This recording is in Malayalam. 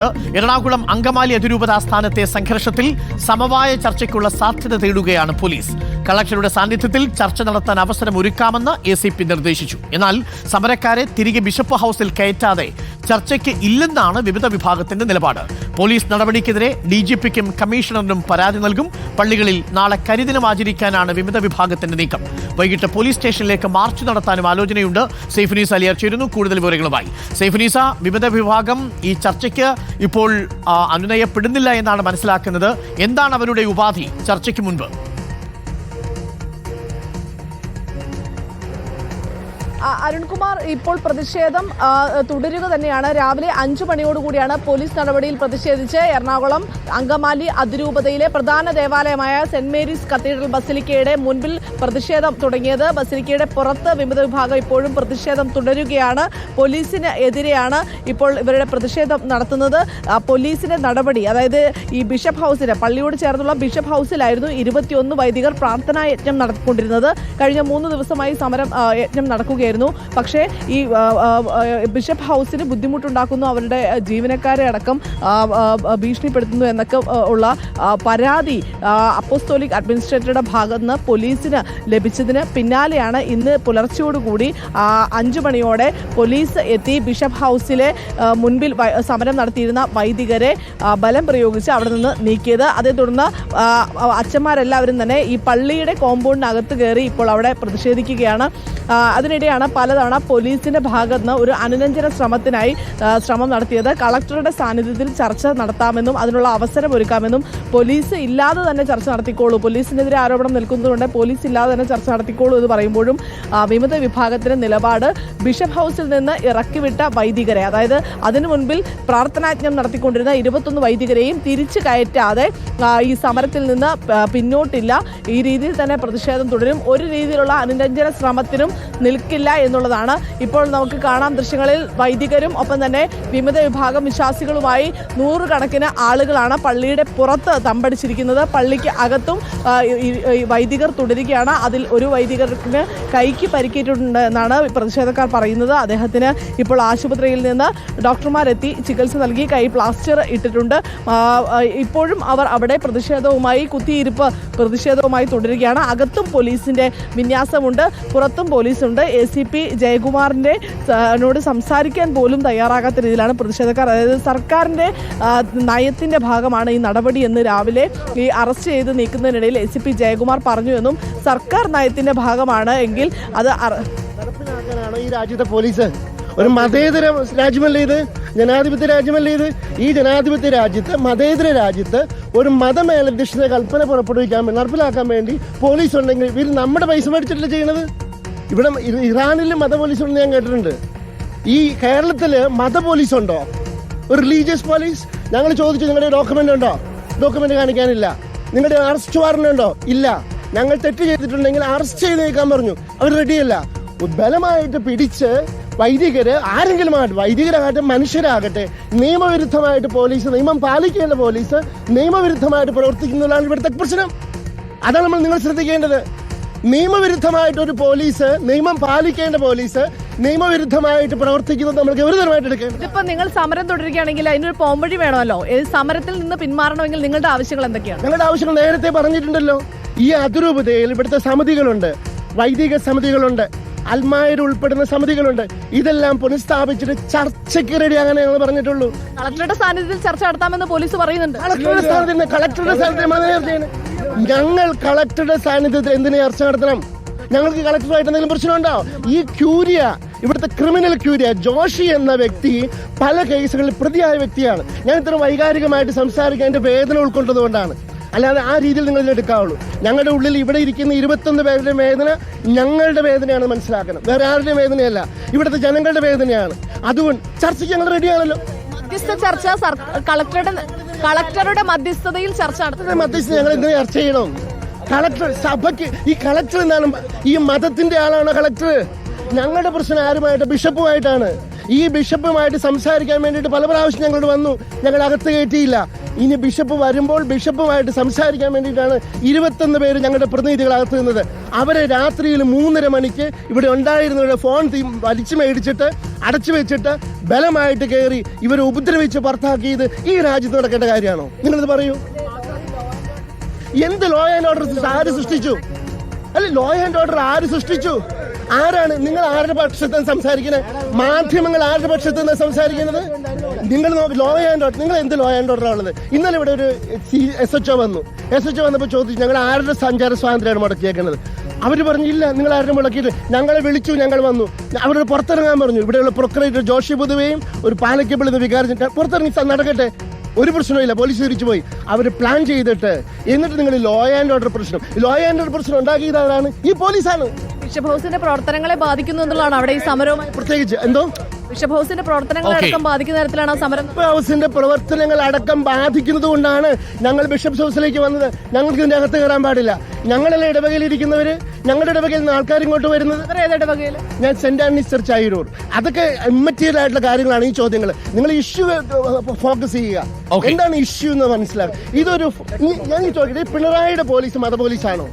എറണാകുളം അങ്കമാലി അതിരൂപത ആസ്ഥാനത്തെ സംഘർഷത്തിൽ സമവായ ചർച്ചയ്ക്കുള്ള സാധ്യത തേടുകയാണ് പോലീസ്. കളക്ടറുടെ സാന്നിധ്യത്തിൽ ചർച്ച നടത്താൻ അവസരം ഒരുക്കാമെന്ന് ACP നിർദ്ദേശിച്ചു. എന്നാൽ സമരക്കാരെ തിരികെ ബിഷപ്പ് ഹൌസിൽ കയറ്റാതെ ചർച്ചയ്ക്ക് ഇല്ലെന്നാണ് വിവിധ വിഭാഗത്തിന്റെ നിലപാട്. പോലീസ് നടപടിക്കെതിരെ DGPക്കും കമ്മീഷണറിനും പരാതി നൽകും. പള്ളികളിൽ നാളെ കരിദിനം ആചരിക്കാനാണ് വിവിധ വിഭാഗത്തിന്റെ നീക്കം. വൈകിട്ട് പോലീസ് സ്റ്റേഷനിലേക്ക് മാർച്ച് നടത്താനും ആലോചനയുണ്ട്. സൈഫുനീസ അലിയാർ ചേരുന്നു കൂടുതൽ വിവരങ്ങളുമായി. സൈഫുനീസ, വിവിധ വിഭാഗം ഈ ചർച്ചയ്ക്ക് ഇപ്പോൾ അനുനയപ്പെടുന്നില്ല എന്നാണ് മനസ്സിലാക്കുന്നത്. എന്താണ് അവരുടെ ഉപാധി ചർച്ചയ്ക്ക് മുൻപ്? അരുൺകുമാർ, ഇപ്പോൾ പ്രതിഷേധം തുടരുക തന്നെയാണ്. രാവിലെ 5 മണിയോടുകൂടിയാണ് പോലീസ് നടപടിയിൽ പ്രതിഷേധിച്ച് എറണാകുളം അങ്കമാലി അതിരൂപതയിലെ പ്രധാന ദേവാലയമായ സെന്റ് മേരീസ് കത്തീഡ്രൽ ബസിലിക്കയുടെ മുൻപിൽ പ്രതിഷേധം തുടങ്ങിയത്. ബസിലിക്കയുടെ പുറത്ത് വിവിധ വിഭാഗം ഇപ്പോഴും പ്രതിഷേധം തുടരുകയാണ്. പോലീസിന് എതിരെയാണ് ഇപ്പോൾ ഇവരുടെ പ്രതിഷേധം നടത്തുന്നത്. പോലീസിന്റെ നടപടി, അതായത് ഈ ബിഷപ്പ് ഹൗസിന് പള്ളിയോട് ചേർന്നുള്ള ബിഷപ്പ് ഹൗസിലായിരുന്നു 21 വൈദികർ പ്രാർത്ഥനാ യജ്ഞം നടത്തിക്കൊണ്ടിരുന്നത്. കഴിഞ്ഞ 3 ദിവസമായി സമരം യജ്ഞം നടക്കുകയായിരുന്നു. പക്ഷേ ഈ ബിഷപ്പ് ഹൗസിന് ബുദ്ധിമുട്ടുണ്ടാക്കുന്നു, അവരുടെ ജീവനക്കാരെ അടക്കം ഭീഷണിപ്പെടുത്തുന്നു എന്നൊക്കെ ഉള്ള പരാതി അപ്പോസ്തോലിക് അഡ്മിനിസ്ട്രേറ്ററുടെ ഭാഗത്ത് നിന്ന് പോലീസിന് ലഭിച്ചതിന് പിന്നാലെയാണ് ഇന്ന് പുലർച്ചയോടുകൂടി 5 മണിയോടെ പോലീസ് എത്തി ബിഷപ്പ് ഹൗസിലെ മുൻപിൽ സമരം നടത്തിയിരുന്ന വൈദികരെ ബലം പ്രയോഗിച്ച് അവിടെ നിന്ന് നീക്കിയത്. അതേ തുടർന്ന് അച്ഛന്മാരെല്ലാവരും തന്നെ ഈ പള്ളിയുടെ കോമ്പൗണ്ടിനകത്ത് കയറി ഇപ്പോൾ അവിടെ പ്രതിഷേധിക്കുകയാണ്. അതിനിടെയാണ് പലതവണ പോലീസിന്റെ ഭാഗത്ത് നിന്ന് ഒരു അനുരഞ്ജന ശ്രമം നടത്തിയത്. കളക്ടറുടെ സാന്നിധ്യത്തിൽ ചർച്ച നടത്താമെന്നും അതിനുള്ള അവസരം ഒരുക്കാമെന്നും പോലീസ് ഇല്ലാതെ തന്നെ ചർച്ച നടത്തിക്കോളൂ, പോലീസിനെതിരെ ആരോപണം നിൽക്കുന്നതുകൊണ്ട് പോലീസ് ഇല്ലാതെ തന്നെ ചർച്ച നടത്തിക്കോളൂ എന്ന് പറയുമ്പോഴും വിമത വിഭാഗത്തിന്റെ നിലപാട് ബിഷപ്പ് ഹൗസിൽ നിന്ന് ഇറക്കിവിട്ട വൈദികരെ, അതായത് അതിനു മുൻപിൽ പ്രാർത്ഥനാജ്ഞം നടത്തിക്കൊണ്ടിരുന്ന 21 വൈദികരെയും തിരിച്ചു കയറ്റാതെ ഈ സമരത്തിൽ നിന്ന് പിന്നോട്ടില്ല, ഈ രീതിയിൽ തന്നെ പ്രതിഷേധം തുടരും, ഒരു രീതിയിലുള്ള അനുരഞ്ജന ശ്രമത്തിനും നിൽക്കില്ല എന്നുള്ളതാണ് ഇപ്പോൾ നമുക്ക് കാണാം. ദൃശ്യങ്ങളിൽ വൈദികരും ഒപ്പം തന്നെ വിമത വിഭാഗം വിശ്വാസികളുമായി 100 കണക്കിന് ആളുകളാണ് പള്ളിയുടെ പുറത്ത് തമ്പടിച്ചിരിക്കുന്നത്. പള്ളിക്ക് അകത്തും വൈദികർ തുടരുകയാണ്. അതിൽ ഒരു വൈദികർക്ക് കൈക്ക് പരിക്കേറ്റിട്ടുണ്ട് എന്നാണ് പ്രതിഷേധക്കാർ പറയുന്നത്. അദ്ദേഹത്തിന് ഇപ്പോൾ ആശുപത്രിയിൽ നിന്ന് ഡോക്ടർമാരെത്തി ചികിത്സ നൽകി, കൈ പ്ലാസ്റ്റർ ഇട്ടിട്ടുണ്ട്. ഇപ്പോഴും അവർ അവിടെ കുത്തിയിരിപ്പ് പ്രതിഷേധവുമായി തുടരുകയാണ്. അകത്തും പോലീസിന്റെ വിന്യാസമുണ്ട്, പുറത്തും പോലീസുണ്ട്. ACP ജയകുമാറിന്റെ സംസാരിക്കാൻ പോലും തയ്യാറാകാത്ത രീതിയിലാണ് പ്രതിഷേധക്കാർ, അതായത് സർക്കാരിന്റെ നയത്തിന്റെ ഭാഗമാണ് ഈ നടപടി എന്ന് രാവിലെ ഈ അറസ്റ്റ് ചെയ്ത് നീക്കുന്നതിനിടയിൽ ACP ജയകുമാർ പറഞ്ഞു എന്നും സർക്കാർ നയത്തിന്റെ ഭാഗമാണ് എങ്കിൽ അത് നടപ്പിലാക്കാനാണ് ഈ രാജ്യത്തെ പോലീസ്. ഒരു മതേതര രാജ്യമല്ലേ ഇത്, ജനാധിപത്യ രാജ്യമല്ലേ ഇത്? ഈ ജനാധിപത്യ രാജ്യത്ത്, മതേതര രാജ്യത്ത് ഒരു മതമേലധ്യക്ഷത കൽപ്പന പുറപ്പെടുവിക്കാൻ നടപ്പിലാക്കാൻ വേണ്ടി പോലീസ് ഉണ്ടെങ്കിൽ ഇവർ നമ്മുടെ പൈസ മേടിച്ചിട്ടല്ലേ ചെയ്യണത്? ഇവിടെ ഇറാനിൽ മത പോലീസ് ഉണ്ടെന്ന് ഞാൻ കേട്ടിട്ടുണ്ട്. ഈ കേരളത്തിൽ മത പോലീസ് ഉണ്ടോ? ഒരു റിലീജിയസ് പോലീസ്? ഞങ്ങൾ ചോദിച്ചു, നിങ്ങളുടെ ഡോക്യുമെന്റ് ഉണ്ടോ? ഡോക്യുമെന്റ് കാണിക്കാനില്ല. നിങ്ങളുടെ അറസ്റ്റ് വാറന്റ് ഉണ്ടോ? ഇല്ല. ഞങ്ങൾ തെറ്റ് ചെയ്തിട്ടുണ്ടെങ്കിൽ അറസ്റ്റ് ചെയ്ത് നീക്കാൻ പറഞ്ഞു, അവർ റെഡിയല്ല. ബലമായിട്ട് പിടിച്ച് വൈദികര് ആരെങ്കിലും ആകട്ടെ, വൈദികരാകട്ടെ മനുഷ്യരാകട്ടെ, നിയമവിരുദ്ധമായിട്ട് പോലീസ്, നിയമം പാലിക്കേണ്ട പോലീസ് നിയമവിരുദ്ധമായിട്ട് പ്രവർത്തിക്കുന്നതാണ് ഇവിടുത്തെ പ്രശ്നം. അതാണ് നിങ്ങൾ ശ്രദ്ധിക്കേണ്ടത്. നിയമവിരുദ്ധമായിട്ടൊരു പോലീസ്, നിയമം പാലിക്കേണ്ട പോലീസ് നിയമവിരുദ്ധമായിട്ട് പ്രവർത്തിക്കുന്നത് നമ്മൾ ഗൗരവമായിട്ട് എടുക്കേണ്ടത്. ഇപ്പൊ നിങ്ങൾ സമരം തുടരുകയാണെങ്കിൽ അതിനൊരു പോംവഴി വേണമല്ലോ. സമരത്തിൽ നിന്ന് പിന്മാറണമെങ്കിൽ നിങ്ങളുടെ ആവശ്യങ്ങൾ എന്തൊക്കെയാണ്? ഞങ്ങളുടെ ആവശ്യങ്ങൾ നേരത്തെ പറഞ്ഞിട്ടുണ്ടല്ലോ. ഈ അതിരൂപതയിൽ ഇവിടുത്തെ സമിതികളുണ്ട്, വൈദിക സമിതികളുണ്ട്, അൽമായർ ഉൾപ്പെടുന്ന സമിതികളുണ്ട്. ഇതെല്ലാം പുനഃസ്ഥാപിച്ചിട്ട് ചർച്ചയ്ക്ക് റെഡിയാകാൻ ഞങ്ങൾ പറഞ്ഞിട്ടുള്ളൂ. കളക്ടറുടെ സാന്നിധ്യത്തിൽ ചർച്ച നടത്താമെന്ന് പോലീസ് പറയുന്നുണ്ട്. കളക്ടറുടെ സാന്നിധ്യത്തിൽ ഞങ്ങൾ കളക്ടറുടെ സാന്നിധ്യത്തിൽ എന്തിനു ചർച്ച നടത്തണം? ഞങ്ങൾക്ക് കളക്ടറുമായിട്ട് എന്തെങ്കിലും പ്രശ്നമുണ്ടോ? ഈ ക്യൂരിയ, ഇവിടുത്തെ ക്രിമിനൽ ക്യൂരിയ ജോഷി എന്ന വ്യക്തി പല കേസുകളിൽ പ്രതിയായ വ്യക്തിയാണ്. ഞാൻ ഇത്ര വൈകാരികമായിട്ട് സംസാരിക്കാൻ എന്റെ വേദന ഉൾക്കൊണ്ടതുകൊണ്ടാണ്. അല്ലാതെ ആ രീതിയിൽ നിങ്ങൾ എടുക്കാവുള്ളൂ. ഞങ്ങളുടെ ഉള്ളിൽ ഇവിടെ ഇരിക്കുന്ന 21 പേരുടെ വേദന ഞങ്ങളുടെ വേദനയാണ് മനസ്സിലാക്കണം, വേറെ ആരുടെയും വേദനയല്ല, ഇവിടുത്തെ ജനങ്ങളുടെ വേദനയാണ്. അതുകൊണ്ട് ചർച്ചയ്ക്ക് ഞങ്ങൾ റെഡിയാണല്ലോ. മധ്യസ്ഥ ചർച്ച കളക്ടറുടെ മധ്യസ്ഥതയിൽ ചർച്ച നടത്തുന്നത്. മധ്യസ്ഥ ഞങ്ങൾ എന്തിനു ചർച്ച ചെയ്യണം? കളക്ടർ സഭയ്ക്ക്, ഈ കളക്ടർ എന്താണ്? ഈ മതത്തിന്റെ ആളാണോ കളക്ടർ? ഞങ്ങളുടെ പ്രശ്നം ആരുമായിട്ട്? ബിഷപ്പുമായിട്ടാണ്. ഈ ബിഷപ്പുമായിട്ട് സംസാരിക്കാൻ വേണ്ടിയിട്ട് പല പ്രാവശ്യം ഞങ്ങളോട് വന്നു, ഞങ്ങൾ അകത്ത് കയറ്റിയില്ല. ഇനി ബിഷപ്പ് വരുമ്പോൾ ബിഷപ്പുമായിട്ട് സംസാരിക്കാൻ വേണ്ടിയിട്ടാണ് 21 പേര് ഞങ്ങളുടെ പ്രതിനിധികളകത്ത് നിന്നത്. അവരെ രാത്രിയിൽ 3:30 മണിക്ക് ഇവിടെ ഉണ്ടായിരുന്നവരുടെ ഫോൺ വലിച്ചു മേടിച്ചിട്ട് അടച്ചു വെച്ചിട്ട് ബലമായിട്ട് കയറി ഇവരെ ഉപദ്രവിച്ച് പുറത്താക്കിയത് ഈ രാജ്യത്ത് നടക്കേണ്ട കാര്യമാണോ? നിങ്ങളിത് പറയൂ. എന്ത് ലോ ആൻഡ് ഓർഡർ ആര് സൃഷ്ടിച്ചു? അല്ല, ലോ ആൻഡ് ഓർഡർ ആര് സൃഷ്ടിച്ചു? ആരാണ്? നിങ്ങൾ ആരുടെ പക്ഷത്താണ് സംസാരിക്കുന്നത്? മാധ്യമങ്ങൾ ആരുടെ പക്ഷത്താണ് സംസാരിക്കുന്നത്? നിങ്ങൾ ലോ ആൻഡ് ഓർഡർ, നിങ്ങൾ എന്ത് ലോ ആൻഡ് ഓർഡർ ഉള്ളത്? ഇന്നലെ ഇവിടെ ഒരു SHO വന്നു. SHO വന്നപ്പോൾ ചോദിച്ചു, ഞങ്ങൾ ആരുടെ സഞ്ചാര സ്വാതന്ത്ര്യമാണ് മുടക്കിയേക്കുന്നത്? അവർ പറഞ്ഞില്ല, നിങ്ങൾ ആരുടെ മുടക്കിയിട്ട്? ഞങ്ങളെ വിളിച്ചു, ഞങ്ങൾ വന്നു. അവരോട് പുറത്തിറങ്ങാൻ പറഞ്ഞു. ഇവിടെയുള്ള പ്രൊക്രേറ്റർ ജോഷി പൊതുവെയും ഒരു പാലക്കപ്പിൾ എന്ന വികാരം പുറത്തിറങ്ങി നടക്കട്ടെ, ഒരു പ്രശ്നമില്ല. പോലീസ് തിരിച്ചു പോയി. അവർ പ്ലാൻ ചെയ്തിട്ട് എന്നിട്ട് നിങ്ങൾ ലോ ആൻഡ് ഓർഡർ പ്രശ്നം ഉണ്ടാക്കിയതാണ് ഈ പോലീസാണ്. ബിഷപ്പ് ഹൗസിന്റെ പ്രവർത്തനങ്ങളെ ബാധിക്കുന്നു എന്നുള്ളതാണ് അവിടെ ഈ സമരവുമായി പ്രത്യേകിച്ച് എന്തോ ബിഷപ്പ് ഹൗസിന്റെ പ്രവർത്തനങ്ങൾ അടക്കം ബാധിക്കുന്ന തരത്തിലാണ് സമരം. ബിഷപ്പ് ഹൗസിന്റെ പ്രവർത്തനങ്ങൾ അടക്കം ബാധിക്കുന്നത് കൊണ്ടാണ് ഞങ്ങൾ ബിഷപ്പ് ഹൗസിലേക്ക് വന്നത്. ഞങ്ങൾക്ക് ഇതിന്റെ അകത്ത് കയറാൻ പാടില്ല. ഞങ്ങളെല്ലാം ഇടവകയിൽ ഇരിക്കുന്നവര്, ഞങ്ങളുടെ ഇടവകയിൽ നിന്ന് ആൾക്കാർ ഇങ്ങോട്ട് വരുന്നത്. ഞാൻ സെന്റ് ആന്റണീസ് ചർച്ച് ആയിരൂർ. അതൊക്കെ ഇമ്മറ്റീരിയൽ ആയിട്ടുള്ള കാര്യങ്ങളാണ് ഈ ചോദ്യങ്ങൾ. നിങ്ങൾ ഇഷ്യൂ ഫോക്കസ് ചെയ്യുക. എന്താണ് ഇഷ്യൂ എന്ന് മനസ്സിലാക്കുക. ഇതൊരു ഞാൻ ചോദിക്കട്ടെ, പിണറായിയുടെ പോലീസ് മത പോലീസാണോ?